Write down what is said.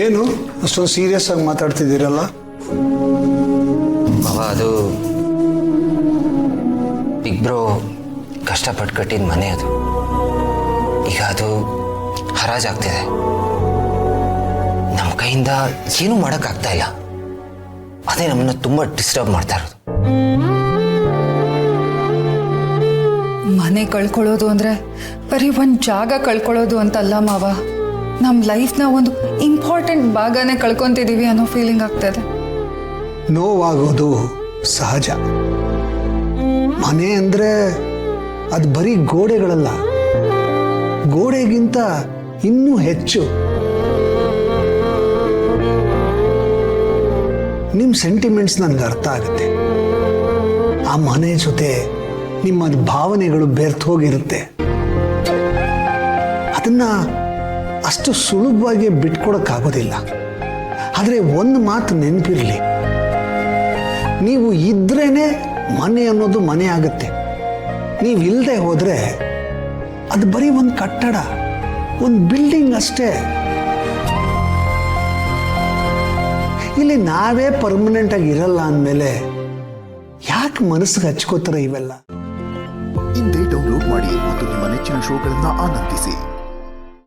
ಏನು ಅಷ್ಟೊಂದು ಸೀರಿಯಸ್ ಆಗಿ ಮಾತಾಡ್ತಿದ್ದೀರಲ್ಲ? ಮಾವ, ಅದು ಬಿಗ್ ಬ್ರೋ ಕಷ್ಟಪಟ್ಟು ಕಟ್ಟಿದ ಮನೆ ಅದು. ಈಗ ಅದು ಹರಾಜಾಗ್ತಿದೆ. ನಮ್ಮ ಕೈಯಿಂದ ಏನೂ ಮಾಡೋಕ್ಕಾಗ್ತಾ ಇಲ್ಲ. ಅದೇ ನಮ್ಮನ್ನು ತುಂಬ ಡಿಸ್ಟರ್ಬ್ ಮಾಡ್ತಾ ಇರೋದು. ಮನೆ ಕಳ್ಕೊಳ್ಳೋದು ಅಂದರೆ ಬರೀ ಒಂದು ಜಾಗ ಕಳ್ಕೊಳ್ಳೋದು ಅಂತಲ್ಲ ಮಾವ. ನಮ್ಮ ಲೈಫ್ನ ಒಂದು ಇಂಪಾರ್ಟೆಂಟ್ ಭಾಗನೇ ಕಳ್ಕೊತಿದ್ದೀವಿ ಅನ್ನೋ ಫೀಲಿಂಗ್ ಆಗ್ತದೆ. ನೋವಾಗೋದು ಸಹಜ. ಮನೆ ಅಂದರೆ ಅದು ಬರೀ ಗೋಡೆಗಳಲ್ಲ, ಗೋಡೆಗಿಂತ ಇನ್ನೂ ಹೆಚ್ಚು. ನಿಮ್ಮ ಸೆಂಟಿಮೆಂಟ್ಸ್ ನನಗೆ ಅರ್ಥ ಆಗುತ್ತೆ. ಆ ಮನೆ ಜೊತೆ ನಿಮ್ಮ ಭಾವನೆಗಳು ಬೆರ್ತು ಹೋಗಿರುತ್ತೆ. ಅದನ್ನ ಅಷ್ಟು ಸುಲಭವಾಗಿ ಬಿಟ್ಕೊಡಕ್ಕಾಗೋದಿಲ್ಲ. ಆದರೆ ಒಂದು ಮಾತು ನೆನಪಿರಲಿ, ನೀವು ಇದ್ರೇನೆ ಮನೆ ಅನ್ನೋದು ಮನೆ ಆಗುತ್ತೆ. ನೀವು ಇಲ್ಲದೆ ಹೋದರೆ ಅದು ಬರೀ ಒಂದು ಕಟ್ಟಡ, ಒಂದು ಬಿಲ್ಡಿಂಗ್ ಅಷ್ಟೇ. ಇಲ್ಲಿ ನಾವೇ ಪರ್ಮನೆಂಟ್ ಆಗಿ ಇರಲ್ಲ ಅಂದಮೇಲೆ ಯಾಕೆ ಮನಸ್ಸಿಗೆ ಹಚ್ಕೋತಾರೆ ಇವೆಲ್ಲ? ಇಂದೇ ಡೌನ್ಲೋಡ್ ಮಾಡಿ ಮತ್ತು ನಿಮ್ಮ ನೆಚ್ಚಿನ ಶೋಗಳನ್ನು ಆನಂದಿಸಿ.